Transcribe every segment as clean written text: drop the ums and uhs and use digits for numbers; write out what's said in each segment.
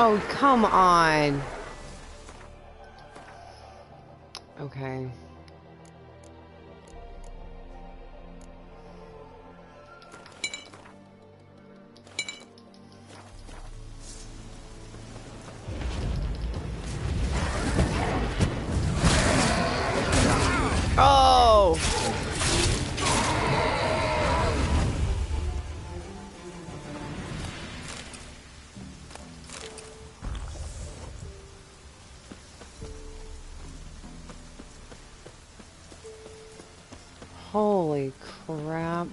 Oh, come on. Okay. Oh! Holy crap.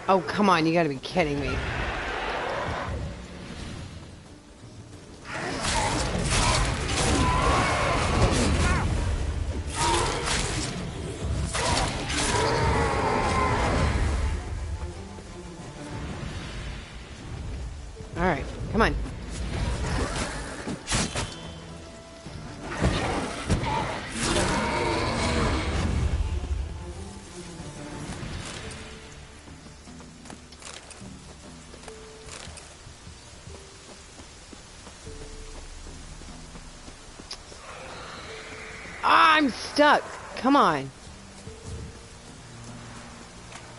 Oh, come on, you gotta be kidding me. Alright, come on. I'm stuck. Come on.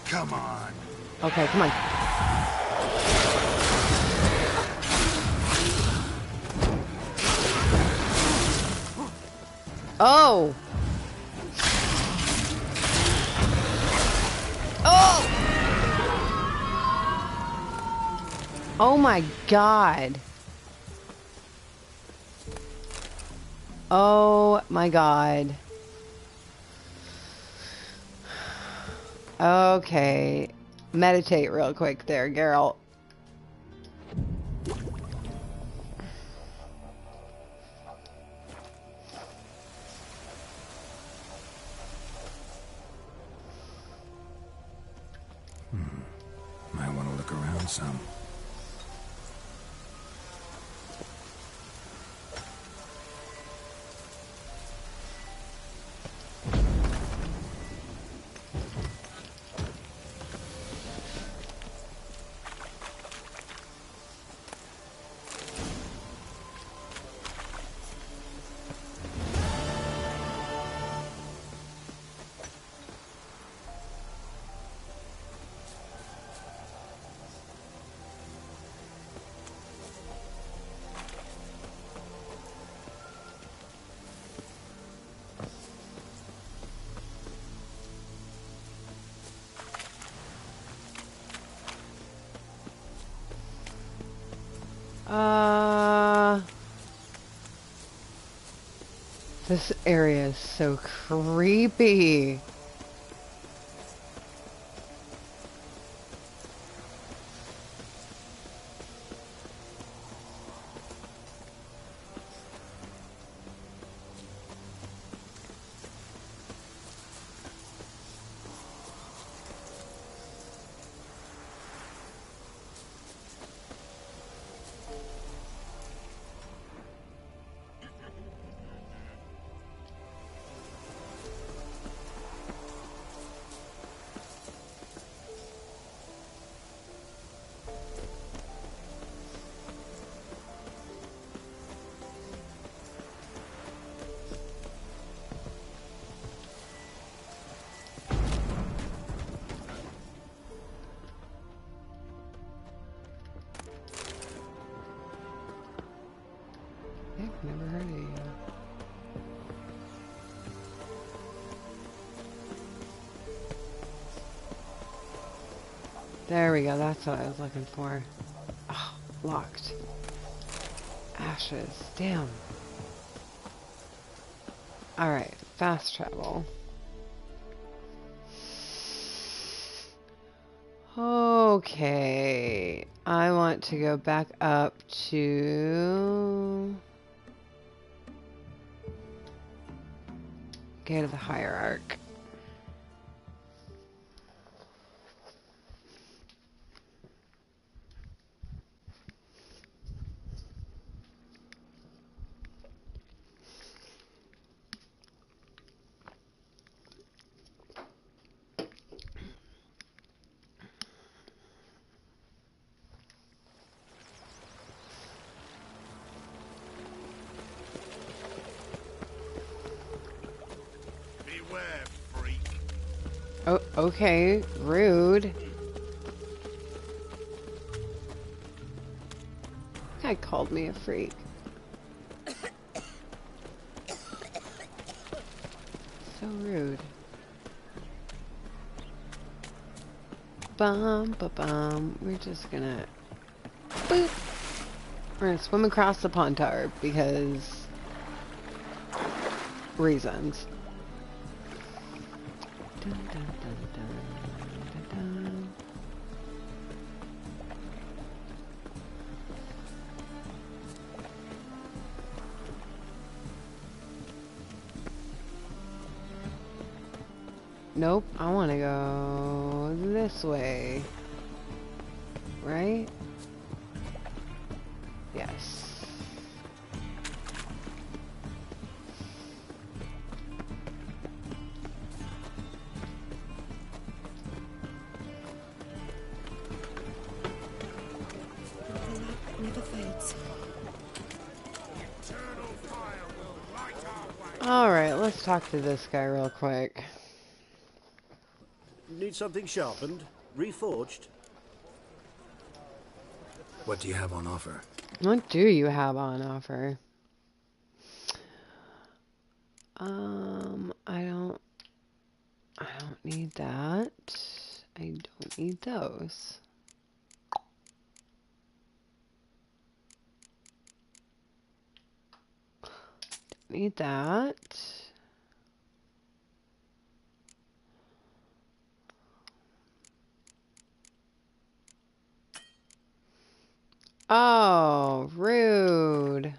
Come on. Okay, come on. Oh! Oh! Oh my God. Oh my God. Okay. Meditate real quick there, Geralt. Might want to look around some. This area is so creepy. I've never heard of you. There we go, that's what I was looking for. Oh, locked. Ashes, damn. Alright, fast travel. Okay, I want to go back up to Gate of the Hierarch. Oh, okay. Rude. Guy called me a freak. So rude. Bum, ba bum. We're just gonna boop. We're gonna swim across the pond tower because reasons. Dun, dun, dun, dun, dun, dun. Nope, I want to go this way. Right? Yes. Never fades. Alright, let's talk to this guy real quick. Need something sharpened? Reforged? What do you have on offer? What do you have on offer? I don't need that. I don't need those. Don't need that. Oh, rude.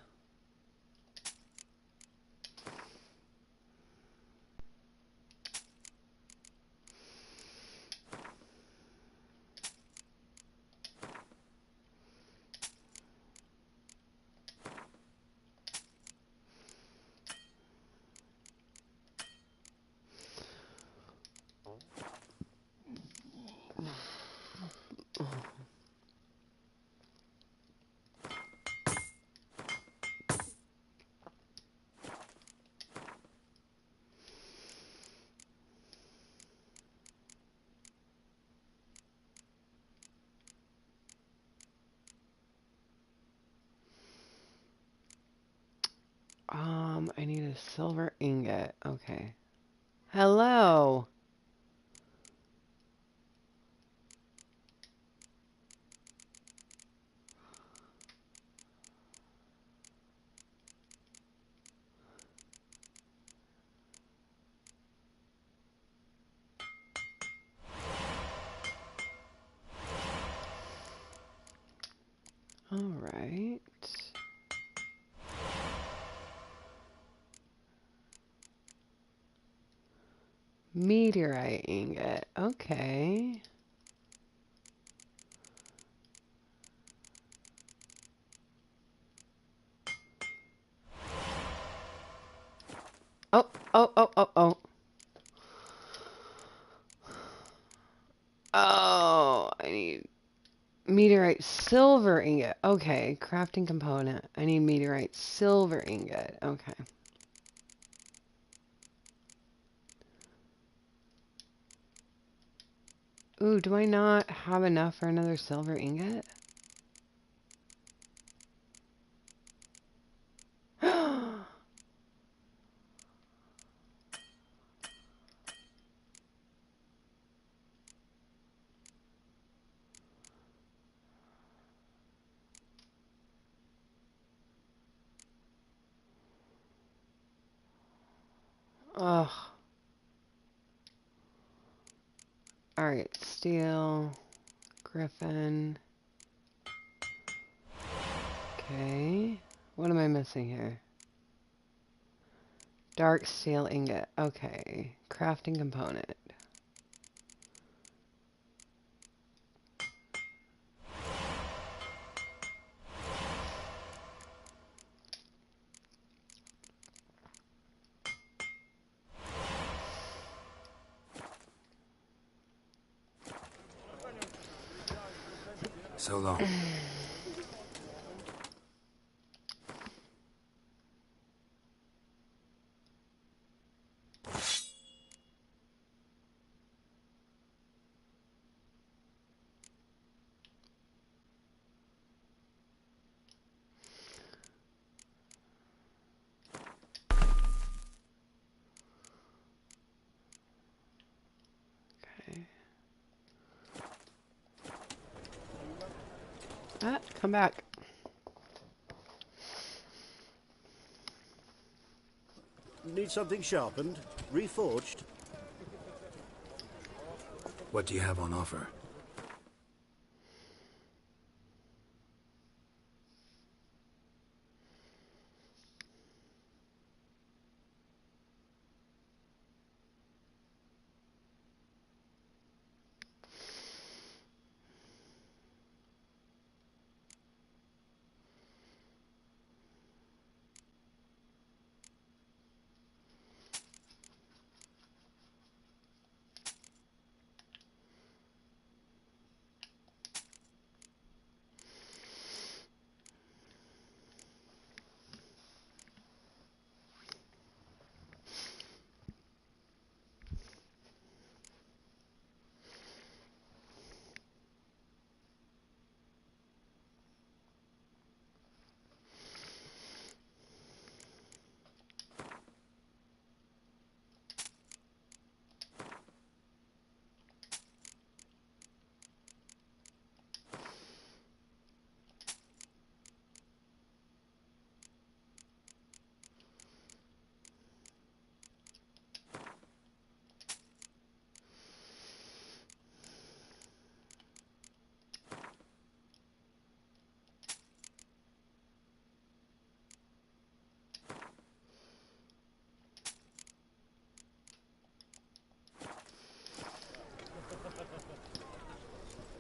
I need a silver ingot. Okay. Hello. All right. Meteorite ingot. Okay. Oh, oh, oh, oh, oh. Oh, I need meteorite silver ingot. Okay, crafting component. I need meteorite silver ingot. Okay. Ooh, do I not have enough for another silver ingot? Ugh. Alright, steel, griffin. Okay. What am I missing here? Dark steel ingot. Okay. Crafting component. So long. Come back. Need something sharpened? Reforged? What do you have on offer?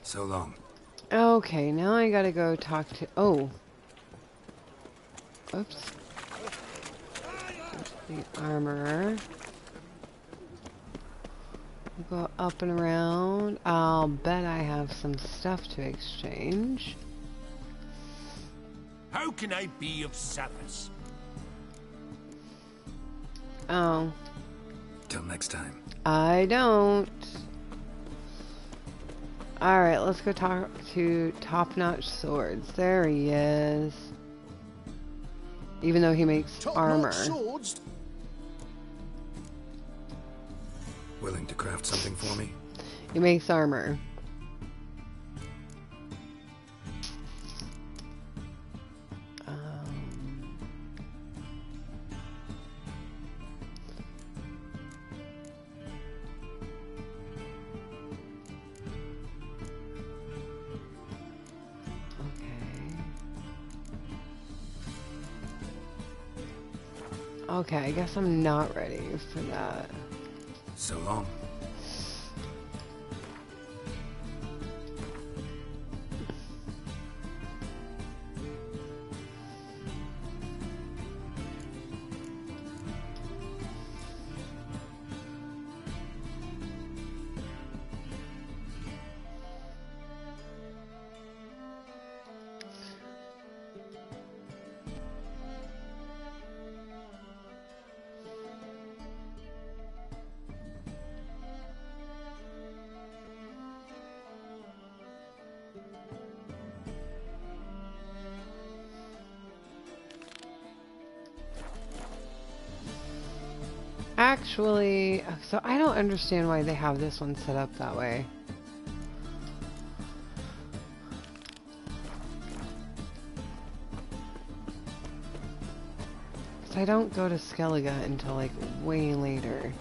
So long. Okay, now I gotta go talk to... Oh. Oops. There's the armorer. Go up and around. I'll bet I have some stuff to exchange. How can I be of service? Oh. Till next time. I don't. Alright, let's go talk to Top-Notch Swords. There he is. Even though he makes armor. Swords? Willing to craft something for me? He makes armor. Okay, I guess I'm not ready for that. So long. Actually, so I don't understand why they have this one set up that way. Because I don't go to Skellige until like way later.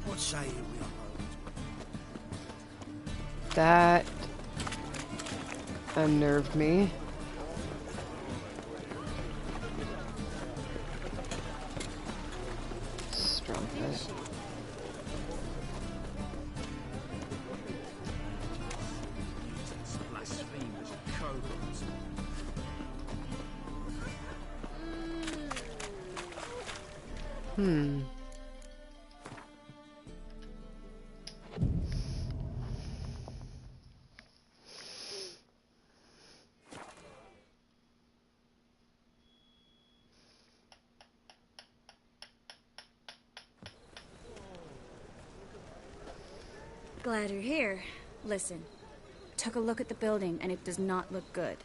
What say you we unload? That unnerved me. Strumpet. Blasphemous cowards. Glad you're here. Listen, took a look at the building and it does not look good.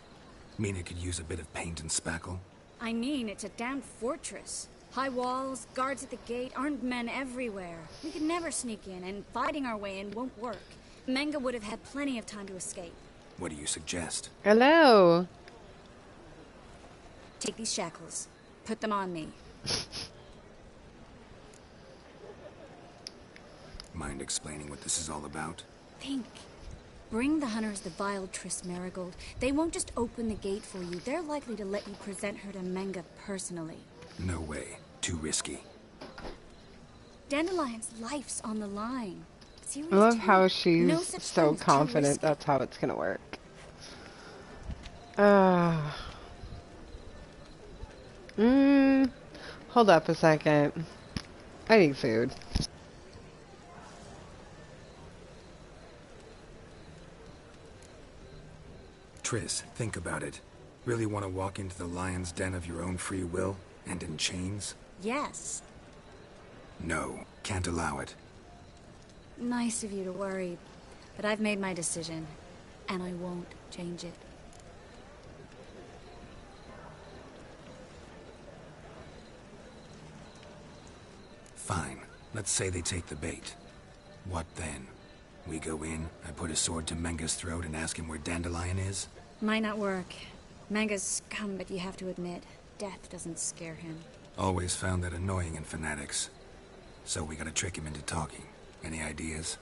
Mean it could use a bit of paint and spackle? I mean, it's a damn fortress. High walls, guards at the gate, armed men everywhere. We could never sneak in, and fighting our way in won't work. Menga would have had plenty of time to escape. What do you suggest? Hello. Take these shackles. Put them on me. Mind explaining what this is all about? Think. Bring the hunters the vile Triss Marigold. They won't just open the gate for you. They're likely to let you present her to Menga personally. No way. Too risky. Dandelion's life's on the line. Serious I love too. how No she's such so thing as too confident risky. that's how it's gonna work. Uh, Hold up a second. I need food. Triss, think about it. Really want to walk into the lion's den of your own free will? And in chains? Yes. No. Can't allow it. Nice of you to worry, but I've made my decision, and I won't change it. Fine. Let's say they take the bait. What then? We go in, I put a sword to Menga's throat and ask him where Dandelion is? Might not work. Manga's scum, but you have to admit, death doesn't scare him. Always found that annoying in fanatics. So we gotta trick him into talking. Any ideas?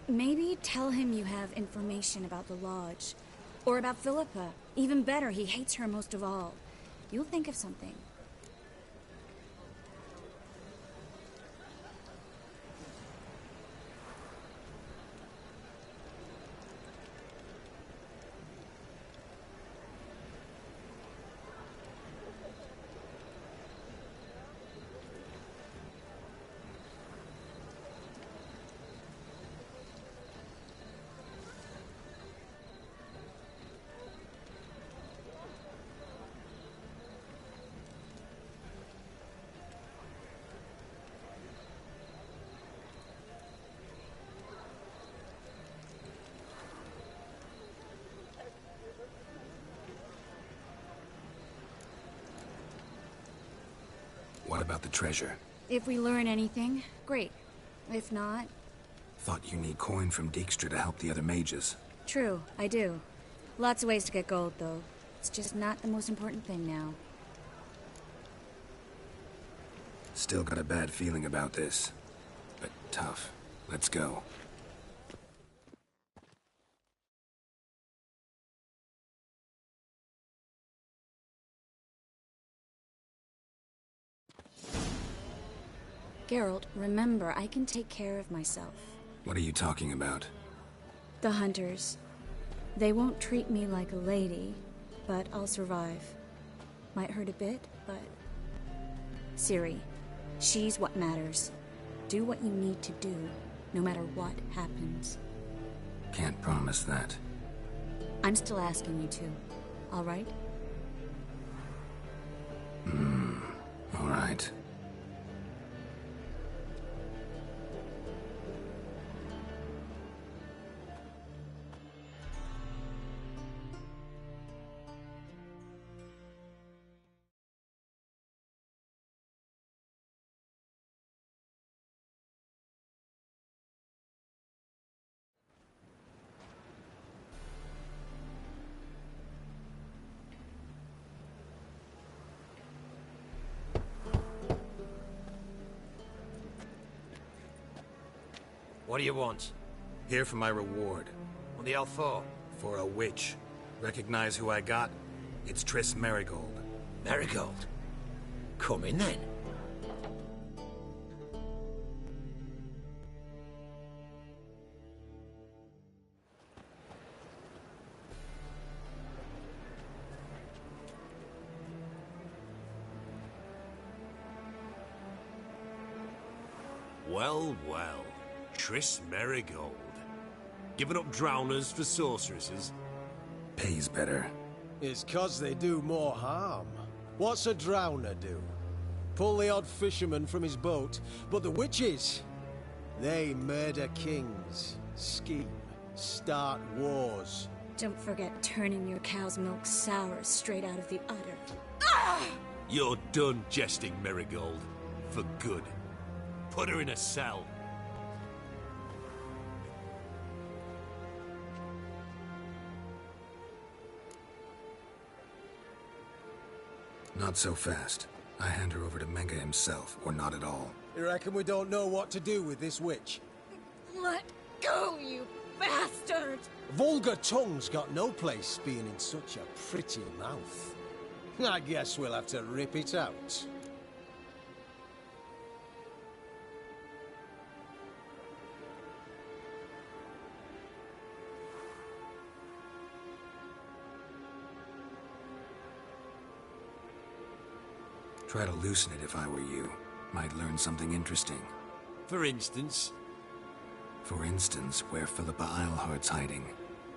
Maybe tell him you have information about the Lodge. Or about Philippa. Even better, he hates her most of all. You'll think of something. What about the treasure? If we learn anything, great. If not, Thought you need coin from Dijkstra to help the other mages. true, I do. Lots of ways to get gold, though. It's just not the most important thing now. Still got a bad feeling about this. But tough. Let's go. Geralt, remember, I can take care of myself. What are you talking about? The hunters. They won't treat me like a lady, but I'll survive. Might hurt a bit, but... Ciri, she's what matters. Do what you need to do, no matter what happens. Can't promise that. I'm still asking you to, all right? All right. What do you want? Here for my reward. What the hell for? For a witch. Recognize who I got? It's Triss Marigold. Marigold. Come in then. Well, well. Triss Marigold. Giving up drowners for sorceresses? Pays better. It's 'cause they do more harm. What's a drowner do? Pull the odd fisherman from his boat, but the witches, they murder kings, scheme, start wars. Don't forget turning your cow's milk sour straight out of the udder. Ah! You're done jesting, Marigold. For good. Put her in a cell. Not so fast. I hand her over to Menga himself, or not at all. You reckon we don't know what to do with this witch? Let go, you bastard! Vulgar tongue's got no place being in such a pretty mouth. I guess we'll have to rip it out. Try to loosen it if I were you. Might learn something interesting. For instance? For instance, where Philippa Eilhart's hiding.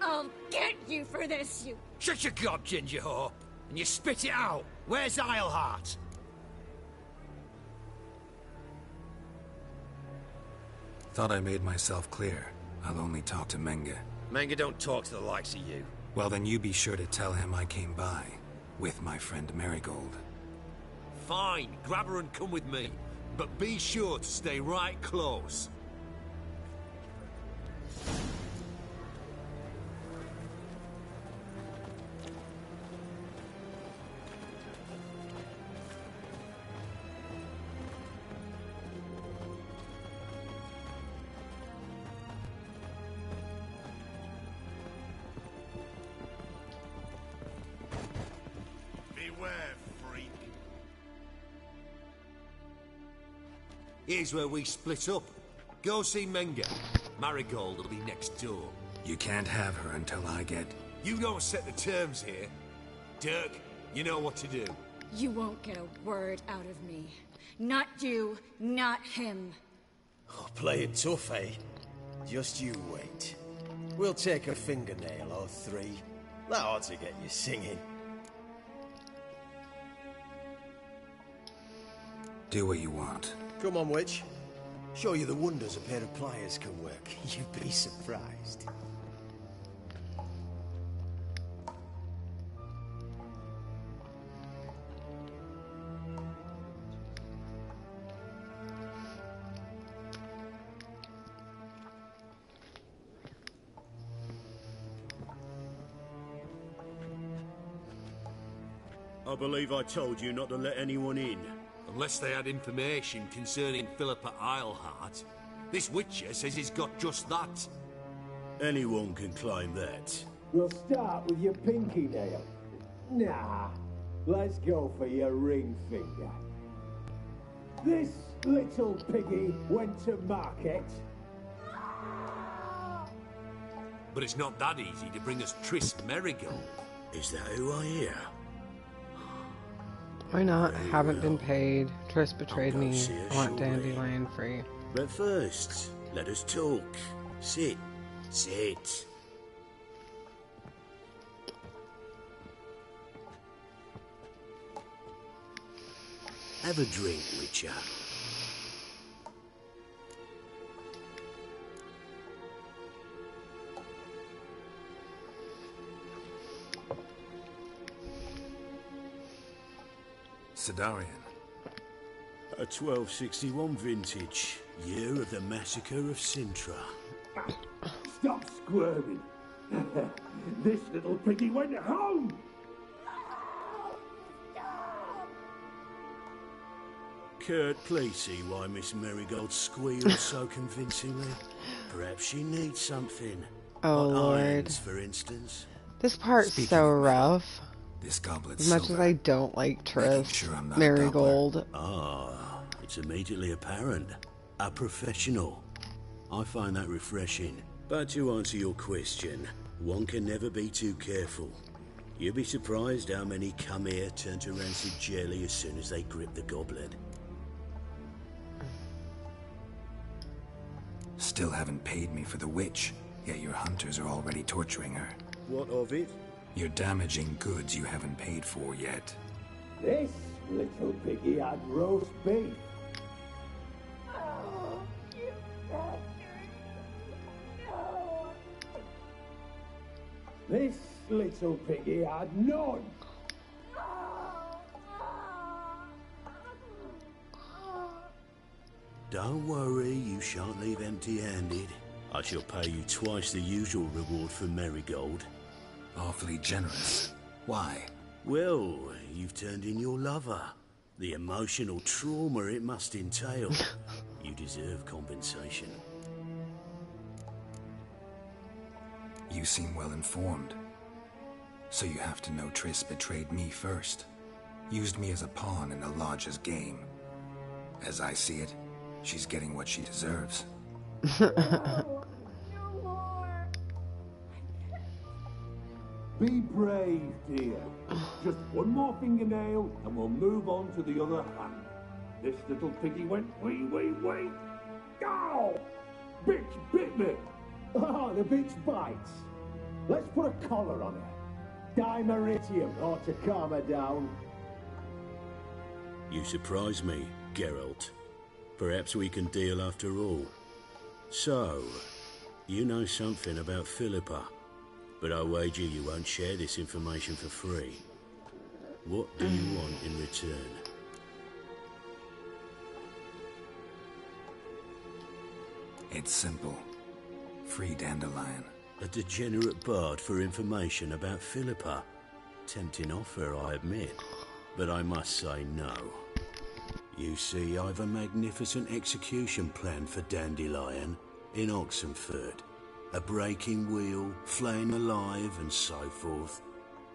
I'll get you for this, you... Shut your gob, ginger whore, and you spit it out. Where's Eilhart? Thought I made myself clear. I'll only talk to Menga. Manga don't talk to the likes of you. Well, then you be sure to tell him I came by. With my friend Marigold. Fine, grab her and come with me. But be sure to stay right close. Beware, freak. Here's where we split up. Go see Menga. Marigold will be next door. You can't have her until I get... You don't set the terms here. Dirk, you know what to do. You won't get a word out of me. Not you, not him. Oh, play it tough, eh? Just you wait. We'll take a fingernail or three. That ought to get you singing. Do what you want. Come on, witch. Show you the wonders a pair of pliers can work. You'd be surprised. I believe I told you not to let anyone in. Unless they had information concerning Philippa Eilhart. This Witcher says he's got just that. Anyone can claim that. We'll start with your pinky nail. Nah, let's go for your ring finger. This little piggy went to market. But it's not that easy to bring us Triss Merigold. Is that who I hear? Why not? Haven't been paid. Triss betrayed I'll go me. see her I want shortly. Dandelion free. But first, let us talk. Sit. Sit. Have a drink, Witcher. Sidarian. A 1261 vintage, year of the massacre of Sintra. Stop squirming. This little piggy went home. Kurt, please see why Miss Marigold squeals so convincingly. Perhaps she needs something. Oh, Hot Lord. irons, for instance. This part's Speaking so of metal, rough. This goblet's As much as silver. I don't like Making Triss, sure I'm not a Marigold. Ah, it's immediately apparent. A professional. I find that refreshing. But to answer your question, one can never be too careful. You'd be surprised how many come here turn to rancid jelly as soon as they grip the goblet. Still haven't paid me for the witch, yet your hunters are already torturing her. What of it? You're damaging goods you haven't paid for yet. This little piggy had roast beef. This little piggy had none. Don't worry, you shan't leave empty-handed. I shall pay you twice the usual reward for Marigold. Awfully generous. Why? Well, you've turned in your lover. The emotional trauma it must entail. You deserve compensation. You seem well informed. So you have to know Triss betrayed me first. Used me as a pawn in the Lodge's game. As I see it, she's getting what she deserves. Be brave, dear. Just one more fingernail and we'll move on to the other hand. This little piggy went wee. Ow! Bitch bit me! Oh, the bitch bites. Let's put a collar on her. Dimeritium ought to calm her down. You surprise me, Geralt. Perhaps we can deal after all. So, you know something about Philippa, but I wager you won't share this information for free. What do you want in return? It's simple. Free Dandelion. A degenerate bard for information about Philippa. Tempting offer, I admit, but I must say no. You see, I've a magnificent execution plan for Dandelion in Oxenford. A breaking wheel, flaying alive, and so forth.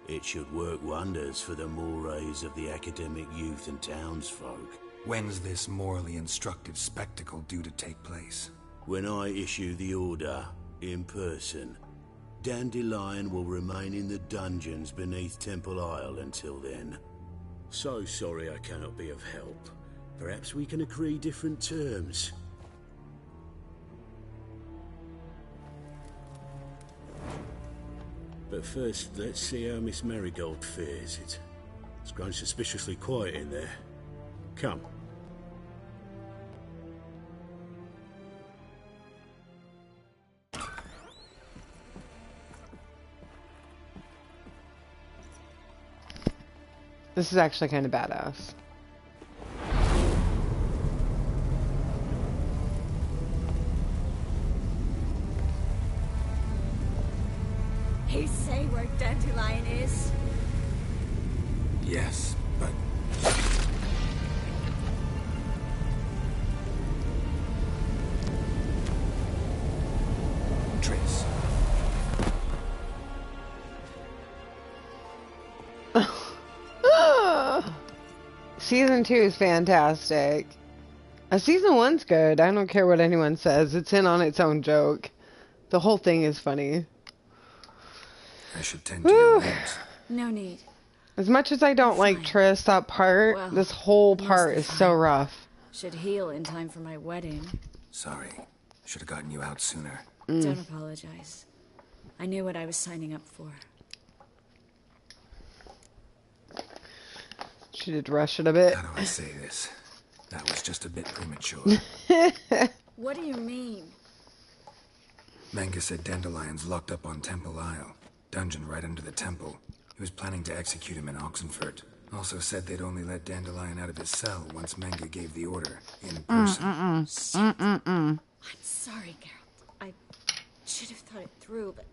It should work wonders for the mores of the academic youth and townsfolk. When's this morally instructive spectacle due to take place? When I issue the order, in person, Dandelion will remain in the dungeons beneath Temple Isle until then. So sorry I cannot be of help. Perhaps we can agree different terms. But first, let's see how Miss Marigold fares. It's grown suspiciously quiet in there. Come. This is actually kind of badass. He say where Dandelion is? Yes, but... Triss. Season 2 is fantastic. Season 1's good. I don't care what anyone says. It's in on its own joke. The whole thing is funny. I should tend to your wounds. No need. As much as I don't like Triss, that part, Well, this whole part mostly is so fine. rough. Should heal in time for my wedding. Sorry. Should have gotten you out sooner. Don't apologize. I knew what I was signing up for. She did rush it a bit. How do I say this? That was just a bit premature. What do you mean? Manga said Dandelion's locked up on Temple Isle. Dungeon right under the temple. He was planning to execute him in Oxenford. Also said they'd only let Dandelion out of his cell once Manga gave the order, in person. I'm sorry, Geralt. I should have thought it through, but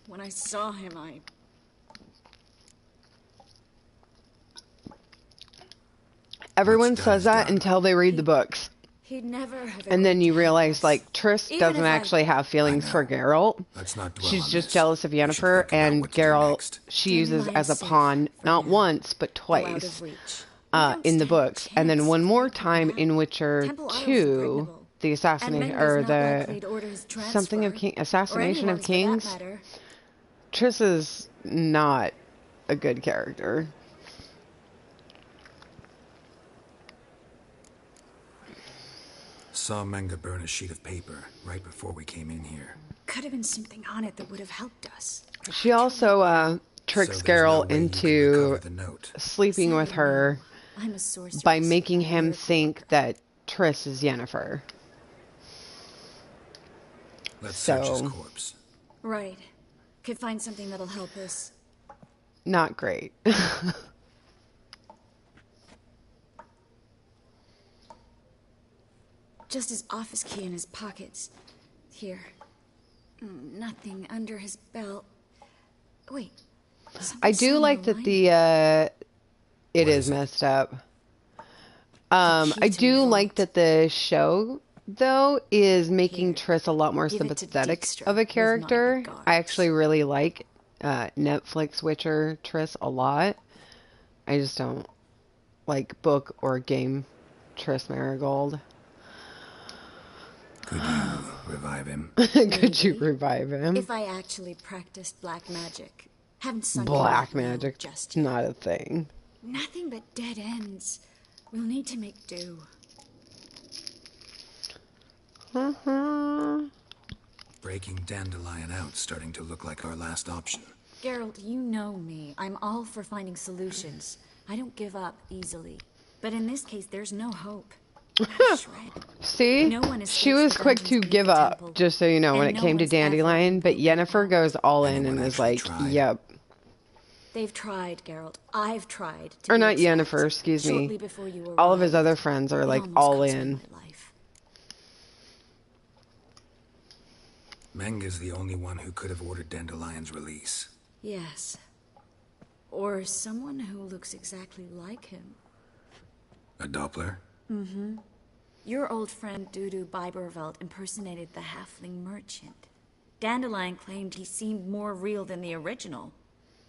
when I saw him, Everyone What's done says is that done. until they read the books. he'd never have. And then you realize, like, Triss Even doesn't if I- actually have feelings I know. for Geralt. Let's not dwell She's on just this. jealous of We should Yennefer, think about and what to do Geralt next. she uses Dandelion's as a safe pawn, for not now. once, but Though out twice, of reach. in the books. And then one more time in Witcher Temple Isle's 2, impregnable. the assassination, And or Menga's not likely the to order his something of transfer, King, assassination or of anyone's for that kings. matter. Triss is not a good character. Saw Manga burn a sheet of paper right before we came in here. Could have been something on it that would have helped us. She also tricks So there's no Geralt way you can into recover the note. sleeping with her I'm a sorceress. by making him Miracle think worker. that Triss is Yennefer. Let's search his So- corpse. Right. Could find something that'll help us. Not great. just his office key in his pockets. Here. Nothing under his belt. Wait. I do like that it is messed up. I do like that the show, though, is making Triss a lot more sympathetic of a character. I actually really like Netflix Witcher Triss a lot. I just don't like book or game Triss Marigold. Could you revive him? Could you revive him? If I actually practiced black magic. Haven't sunk Black in that magic, just not a thing. Nothing but dead ends. We'll need to make do. Breaking Dandelion out starting to look like our last option. Geralt, you know me. I'm all for finding solutions. I don't give up easily. But in this case, there's no hope. See? She was quick to give up, just so you know, when it came to Dandelion, but Yennefer goes all in and is like, yep. They've tried, Geralt. I've tried. Or not Yennefer, excuse me. All of his other friends are like all in. Menga's the only one who could have ordered Dandelion's release. Yes. Or someone who looks exactly like him. A Doppler? Mm-hmm. Your old friend Dudu Biberveld impersonated the halfling merchant. Dandelion claimed he seemed more real than the original.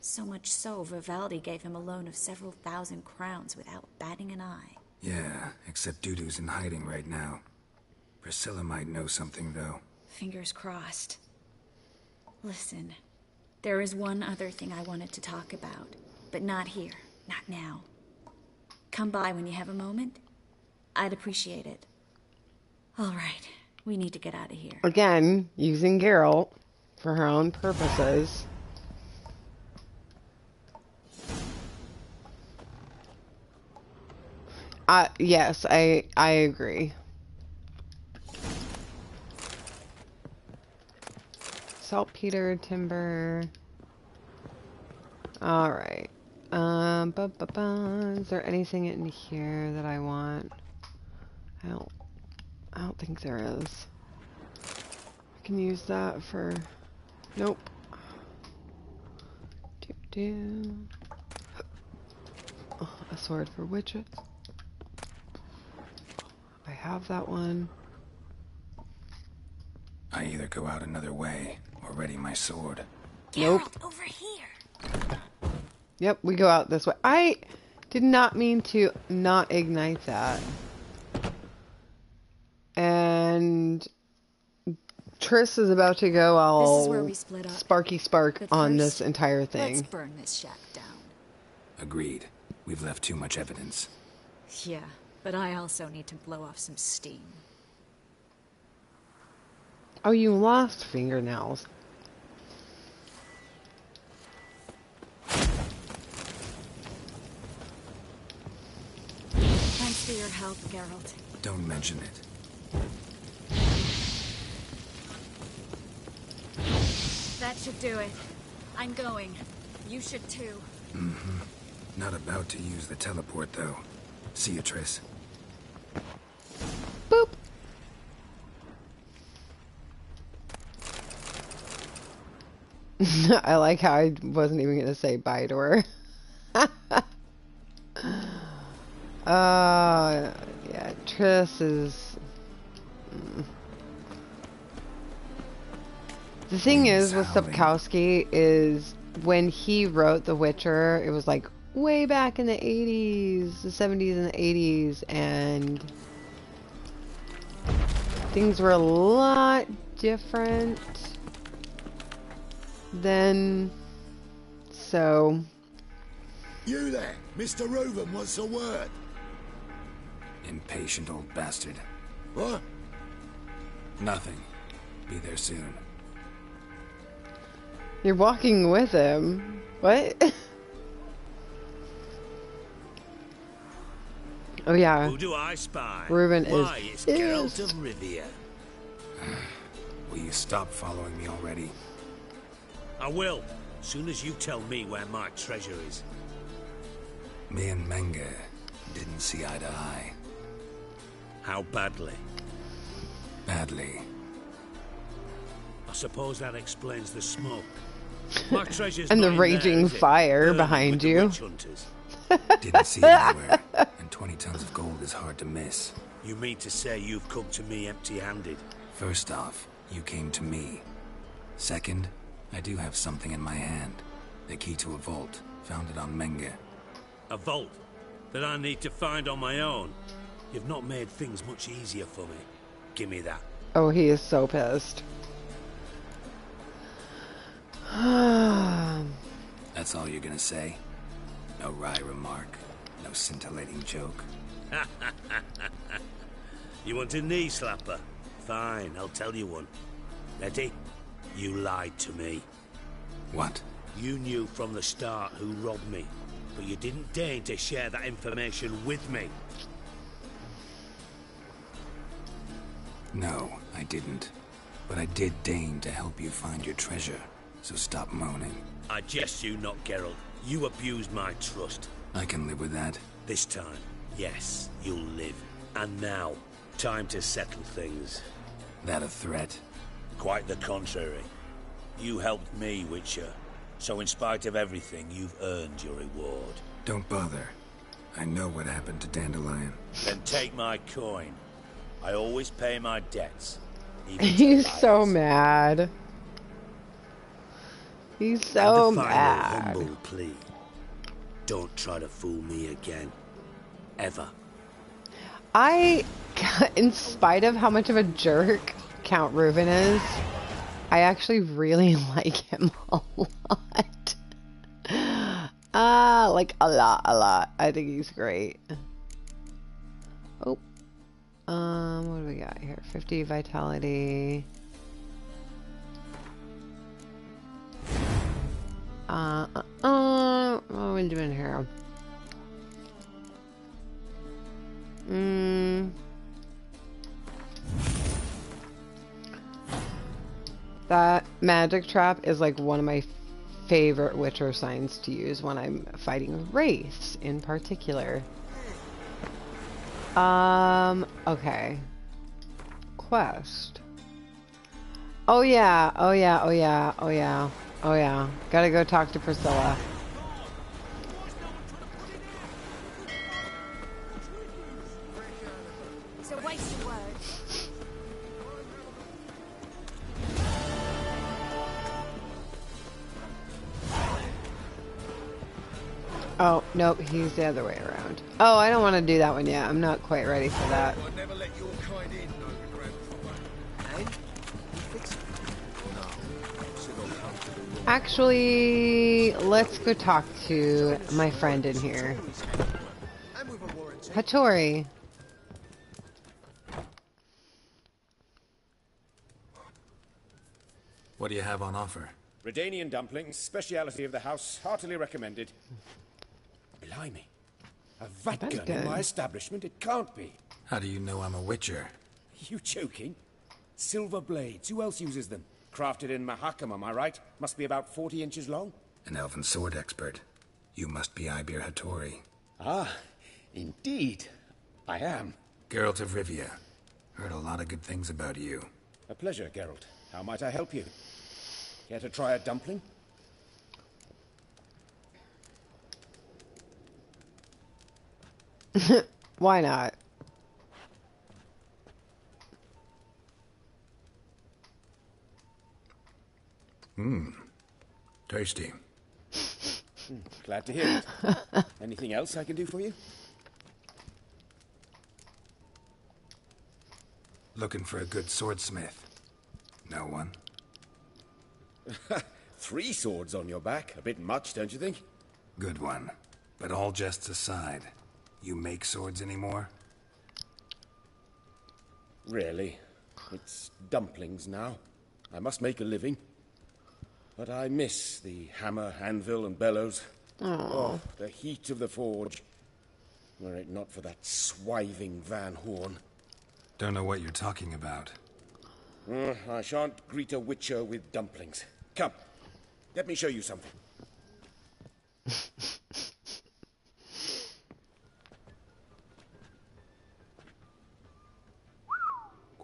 So much so, Vivaldi gave him a loan of several thousand crowns without batting an eye. Yeah, except Dudu's in hiding right now. Priscilla might know something, though. Fingers crossed. Listen, there is one other thing I wanted to talk about, but not here, not now. Come by when you have a moment. I'd appreciate it. All right, we need to get out of here. Again, using Geralt for her own purposes. Yes, I agree. Saltpeter, timber. All right. Is there anything in here that I want? I don't think there is. I can use that for. Nope. Oh, a sword for witches. I have that one. I either go out another way or ready my sword. Nope. Over here. Yep, we go out this way. I did not mean to not ignite that. And Triss is about to go all Sparky Spark on this entire thing. Let's burn this shack down. Agreed. We've left too much evidence. Yeah, but I also need to blow off some steam. Oh, you lost fingernails. Thanks for your help, Geralt. Don't mention it. That should do it. I'm going. You should too. Mm-hmm. Not about to use the teleport, though. See you, Triss. Boop. I like how I wasn't even going to say bye to her. Yeah, Triss is... The thing is with Sapkowski is when he wrote The Witcher, it was like way back in the 80s, the 70s and the 80s, and things were a lot different then, so... You there, Mr. Reuven wants a word. Impatient old bastard. What? Nothing. Be there soon. You're walking with him. What? Oh yeah. Who do I spy? Reuven Why, is it's Geralt of Rivia. Will you stop following me already? I will, soon as you tell me where my treasure is. Me and Menge didn't see eye to eye. How badly? Badly. I suppose that explains the smoke. My treasure's And not the in raging there, is it? fire Burning behind with the you. witch hunters. Didn't see it anywhere. And 20 tons of gold is hard to miss. You mean to say you've come to me empty-handed? First off, you came to me. Second, I do have something in my hand. The key to a vault, found it on Menge. A vault that I need to find on my own? You've not made things much easier for me. Give me that. Oh, he is so pissed. That's all you're gonna say? No wry remark, no scintillating joke. You want a knee slapper? Fine, I'll tell you one. Ready? You lied to me. What? You knew from the start who robbed me, but you didn't deign to share that information with me. No, I didn't. But I did deign to help you find your treasure, so stop moaning. I jest you not, Geralt. You abused my trust. I can live with that. This time, yes, you'll live. And now, time to settle things. That a threat? Quite the contrary. You helped me, Witcher. So in spite of everything, you've earned your reward. Don't bother. I know what happened to Dandelion. Then take my coin. I always pay my debts. Even to He's so liars. mad. He's so And a final mad. humble plea. Don't try to fool me again. Ever. In spite of how much of a jerk Count Reuben is, I actually really like him a lot. Like a lot. I think he's great. Oh. What do we got here? 50 vitality. What are we doing here? That magic trap is like one of my favorite Witcher signs to use when I'm fighting wraiths in particular. Okay. Quest. Oh yeah. Gotta go talk to Priscilla. It's a waste of words. Oh, nope, he's the other way around. Oh, I don't want to do that one yet. I'm not quite ready for that. I never let your kind in, underground proper. And? You fix it? No. Should all come to the room. Actually, let's go talk to my friend in here. And with a warranty. Hattori. What do you have on offer? Redanian dumplings, speciality of the house, heartily recommended. Blimey. A vat That's gun good. in my establishment? It can't be. How do you know I'm a Witcher? You joking? Silver blades, who else uses them? Crafted in Mahakam, am I right? Must be about 40 inches long. An elven sword expert. You must be Ibir Hattori. Ah, indeed. I am. Geralt of Rivia. Heard a lot of good things about you. A pleasure, Geralt. How might I help you? Care to try a dumpling? Why not? Tasty. Glad to hear it. Anything else I can do for you? Looking for a good swordsmith. No one? 3 swords on your back. A bit much, don't you think? Good one. But all jests aside, you make swords anymore? Really? It's dumplings now. I must make a living. But I miss the hammer, anvil, and bellows. Oh, the heat of the forge. Were it not for that swiving Van Horn. Don't know what you're talking about. I shan't greet a witcher with dumplings. Come, let me show you something.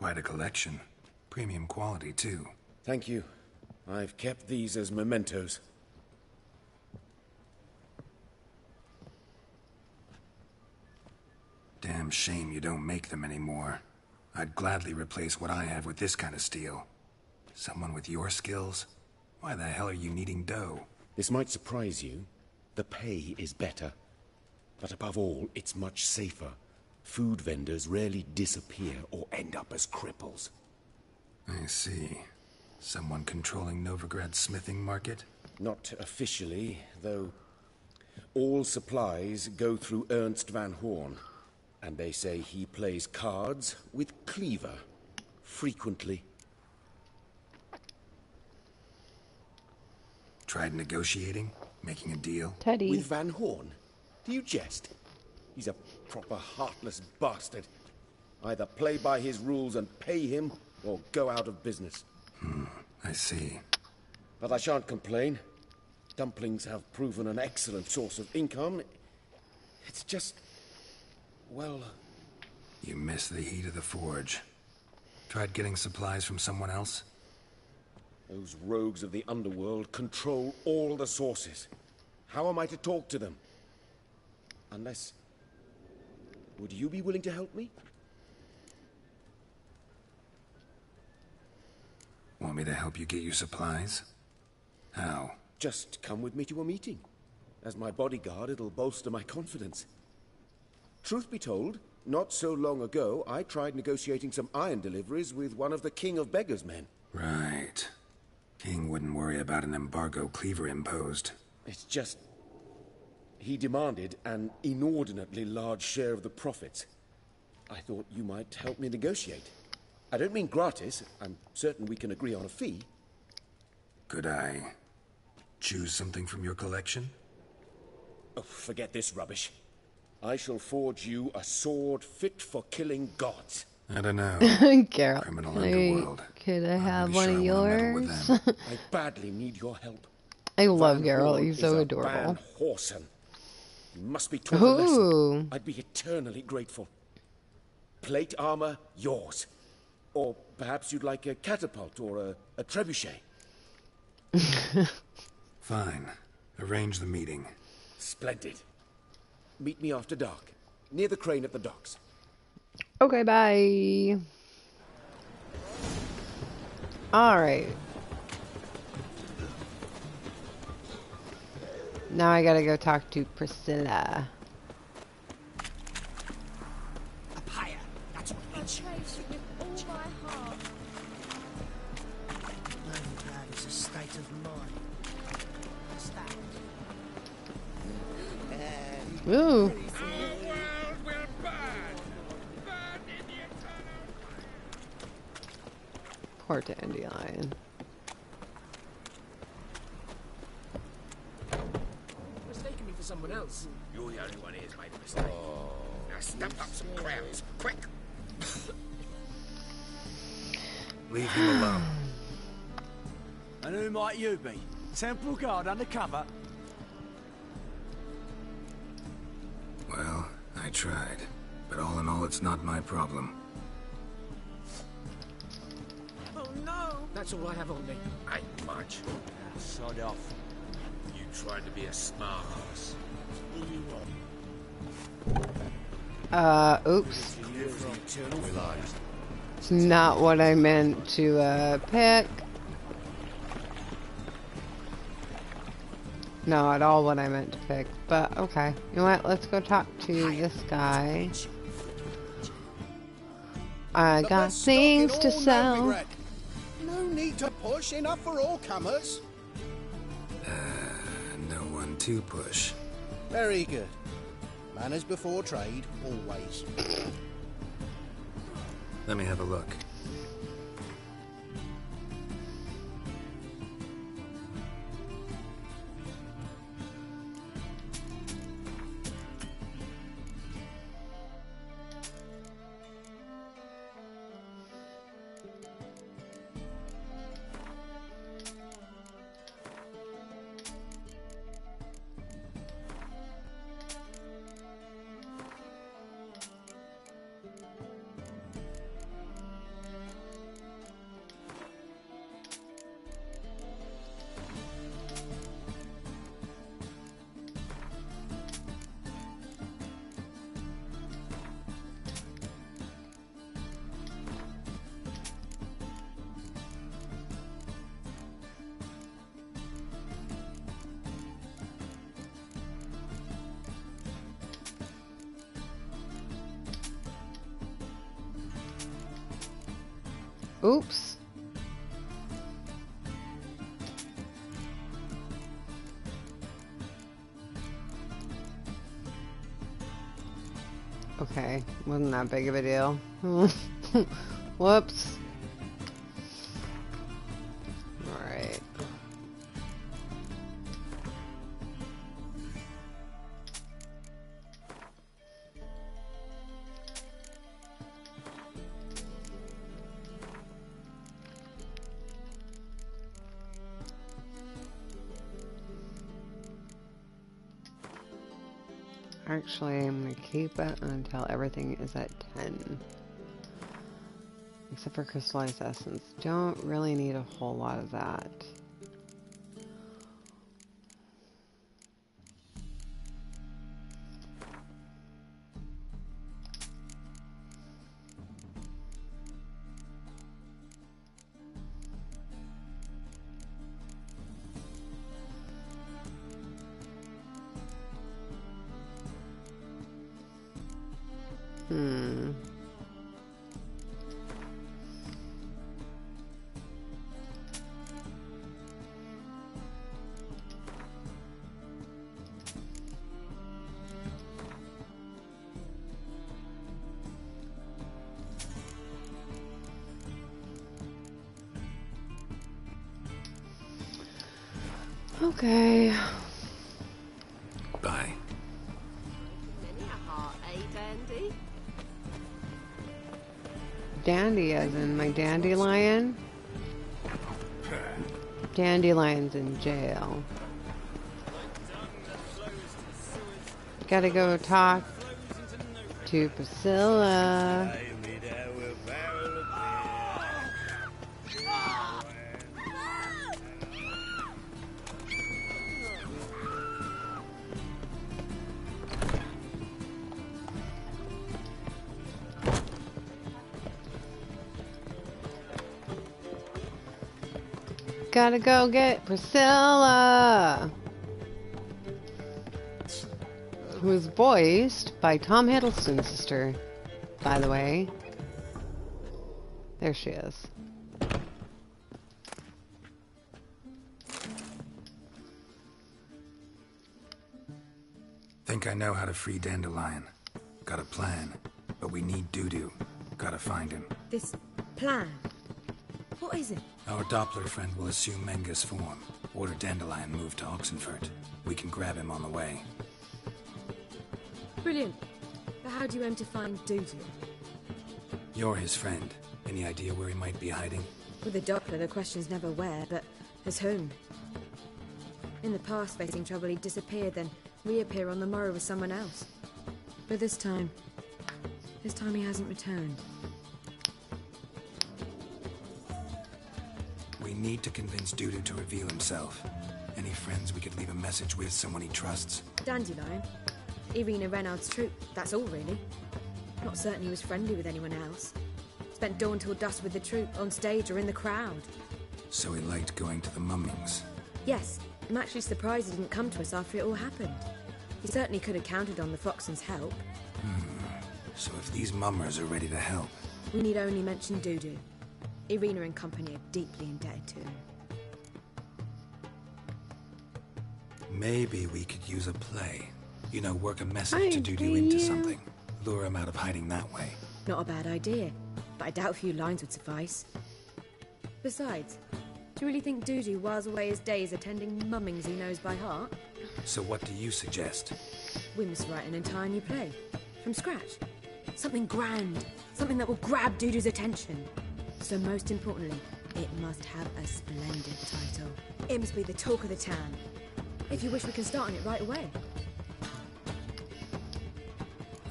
Quite a collection. Premium quality, too. Thank you. I've kept these as mementos. Damn shame you don't make them anymore. I'd gladly replace what I have with this kind of steel. Someone with your skills? Why the hell are you needing dough? This might surprise you. The pay is better. But above all, it's much safer. Food vendors rarely disappear or end up as cripples. I see. Someone controlling Novigrad's smithing market? Not officially, though. All supplies go through Ernst van Horn. And they say he plays cards with Cleaver. Frequently. Tried negotiating? Making a deal? Teddy. With Van Horn? Do you jest? He's a proper heartless bastard. Either play by his rules and pay him, or go out of business. I see. But I shan't complain. Dumplings have proven an excellent source of income. It's just... well... You miss the heat of the forge. Tried getting supplies from someone else? Those rogues of the underworld control all the sources. How am I to talk to them? Unless... would you be willing to help me? Want me to help you get your supplies? How? Just come with me to a meeting. As my bodyguard, it'll bolster my confidence. Truth be told, not so long ago, I tried negotiating some iron deliveries with one of the King of Beggars' men. Right. King wouldn't worry about an embargo Cleaver imposed. It's just... he demanded an inordinately large share of the profits. I thought you might help me negotiate. I don't mean gratis. I'm certain we can agree on a fee. Could I choose something from your collection? Oh, forget this rubbish. I shall forge you a sword fit for killing gods. I don't know. Carol, Criminal underworld. could I have Be one sure of I wanna meddle with yours? them. I badly need your help. I love Van Geralt. Horn He's is so a adorable. Van Horsen. You must be taught a lesson. Ooh. I'd be eternally grateful. Plate armor, yours. Or perhaps you'd like a catapult or a trebuchet. Fine. Arrange the meeting. Splendid. Meet me after dark, near the crane at the docks. Okay, bye. Alright. Now I gotta go talk to Priscilla. Up higher. That's what I praise you with all my heart. Knowing that is a state of mind. What's that? Ooh. Poor Dandelion. Mistaking me for someone else. You're the only one here's made a mistake. Now stamp up some crowds, quick! Leave him alone. And who might you be? Temple guard undercover? Well, I tried. But all in all, it's not my problem. Oh no! That's all I have on me. Ain't much. Sod off. You tried to be a smart ass. Oops. It's not what I meant to, pick. Not at all what I meant to pick, but okay. You know what? Let's go talk to this guy. I got things to sell. No need to push, enough for all comers. No one to push. Very good. Manners before trade, always. Let me have a look. Oops. Okay, wasn't that big of a deal. Whoops. Alright. Actually, I'm going to keep it until everything is at 10. Except for crystallized essence. Don't really need a whole lot of that. Okay. Bye. Dandy as in my dandelion? Dandelion's in jail. Gotta go talk to Priscilla. Gotta go get Priscilla, who was voiced by Tom Hiddleston's sister, by the way. There she is. Think I know how to free Dandelion. Got a plan, but we need Dudu. Gotta find him. This plan? What is it? Our Doppler friend will assume Menga's form. Order Dandelion moved to Oxenfurt. We can grab him on the way. Brilliant. But how do you aim to find Dudu? You're his friend. Any idea where he might be hiding? With the Doppler, the question's never where, but as whom. In the past, facing trouble, he'd disappear, then reappear on the morrow with someone else. But this time he hasn't returned. We need to convince Dudu to reveal himself. Any friends we could leave a message with, someone he trusts? Dandelion? Irina Reynard's troupe, that's all really. Not certain he was friendly with anyone else. Spent dawn till dusk with the troupe, on stage or in the crowd. So he liked going to the mummings. Yes, I'm actually surprised he didn't come to us after it all happened. He certainly could have counted on the Foxen's help. So if these mummers are ready to help... We need only mention Dudu. Irina and company are deeply indebted to him. Maybe we could use a play. You know, work a message to Dudu into something. Lure him out of hiding that way. Not a bad idea, but I doubt a few lines would suffice. Besides, do you really think Dudu whiles away his days attending mummings he knows by heart? So what do you suggest? We must write an entire new play. From scratch. Something grand. Something that will grab Dudu's attention. So most importantly, it must have a splendid title. It must be the talk of the town. If you wish, we can start on it right away.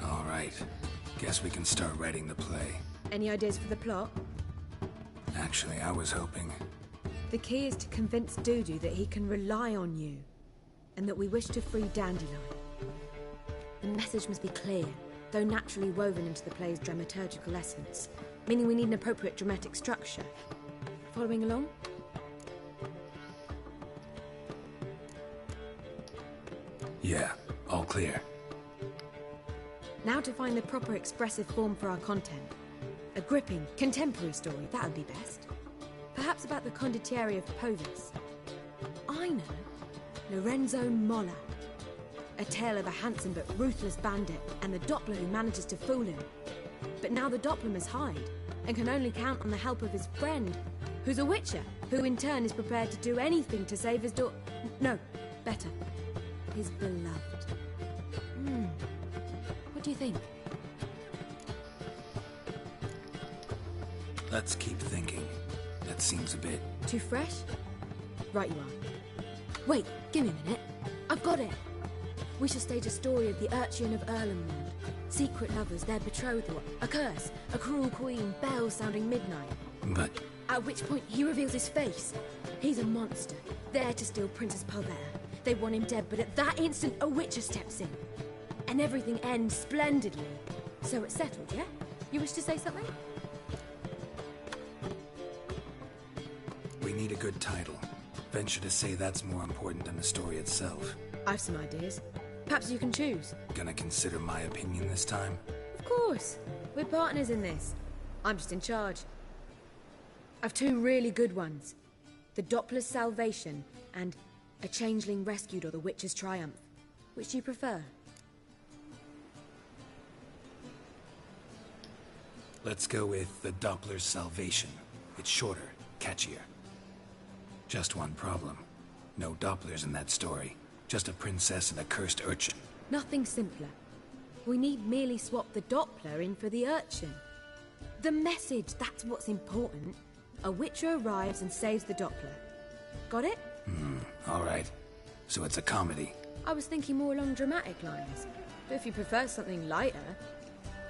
All right. Guess we can start writing the play. Any ideas for the plot? Actually, I was hoping... The key is to convince Dudu that he can rely on you, and that we wish to free Dandelion. The message must be clear, though naturally woven into the play's dramaturgical essence, meaning we need an appropriate dramatic structure. Following along? Yeah, all clear. Now to find the proper expressive form for our content. A gripping, contemporary story, that would be best. Perhaps about the condottieri of Povis. I know. Lorenzo Molla. A tale of a handsome but ruthless bandit and the Doppler who manages to fool him. But now the Doppler must hide and can only count on the help of his friend, who's a witcher, who in turn is prepared to do anything to save his No, better. His beloved. What do you think? Let's keep thinking. That seems a bit... Too fresh? Right you are. Wait, give me a minute. I've got it. We shall stage a story of the Urchin of Erlenmond. Secret lovers, their betrothal, a curse, a cruel queen, bells sounding midnight. But... At which point he reveals his face. He's a monster, there to steal Princess Palvera. They want him dead, but at that instant a witcher steps in. And everything ends splendidly. So it's settled, yeah? You wish to say something? We need a good title. Venture to say that's more important than the story itself. I've some ideas. Perhaps you can choose. Gonna consider my opinion this time? Of course. We're partners in this. I'm just in charge. I've two really good ones. The Doppler's Salvation and A Changeling Rescued or the Witcher's Triumph. Which do you prefer? Let's go with the Doppler's Salvation. It's shorter, catchier. Just one problem. No Dopplers in that story. Just a princess and a cursed urchin. Nothing simpler. We need merely swap the Doppler in for the urchin. The message, that's what's important. A witcher arrives and saves the Doppler. Got it? All right. So it's a comedy. I was thinking more along dramatic lines. But if you prefer something lighter...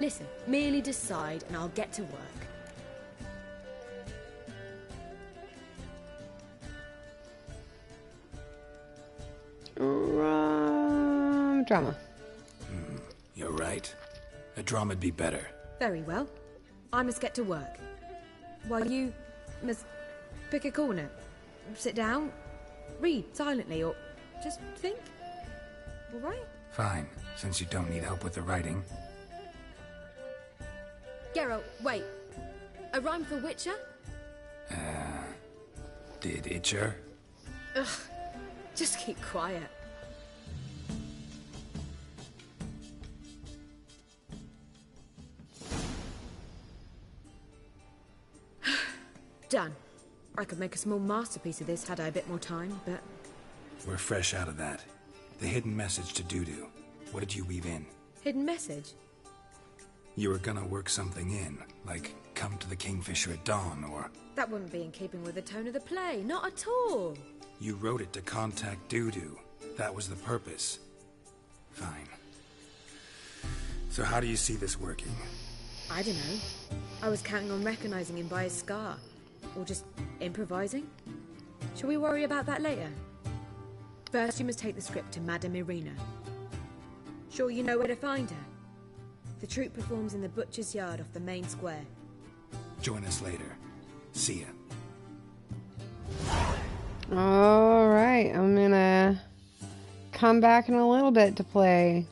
Listen, merely decide and I'll get to work. Drama. You're right. A drama'd be better. Very well. I must get to work. While you must pick a corner. Sit down, read silently, or just think. All right? Fine, since you don't need help with the writing. Geralt, wait. A rhyme for Witcher? Did Itcher? Ugh, just keep quiet. Done. I could make a small masterpiece of this had I a bit more time, but... We're fresh out of that. The hidden message to Dudu. What did you weave in? Hidden message? You were gonna work something in, like come to the Kingfisher at dawn, or... That wouldn't be in keeping with the tone of the play, not at all. You wrote it to contact Dudu. That was the purpose. Fine. So how do you see this working? I don't know. I was counting on recognizing him by his scar. Or just improvising? Shall we worry about that later? First, you must take the script to Madame Irina. Sure you know where to find her? The troupe performs in the butcher's yard off the main square. Join us later. See ya. All right, I'm gonna come back in a little bit to play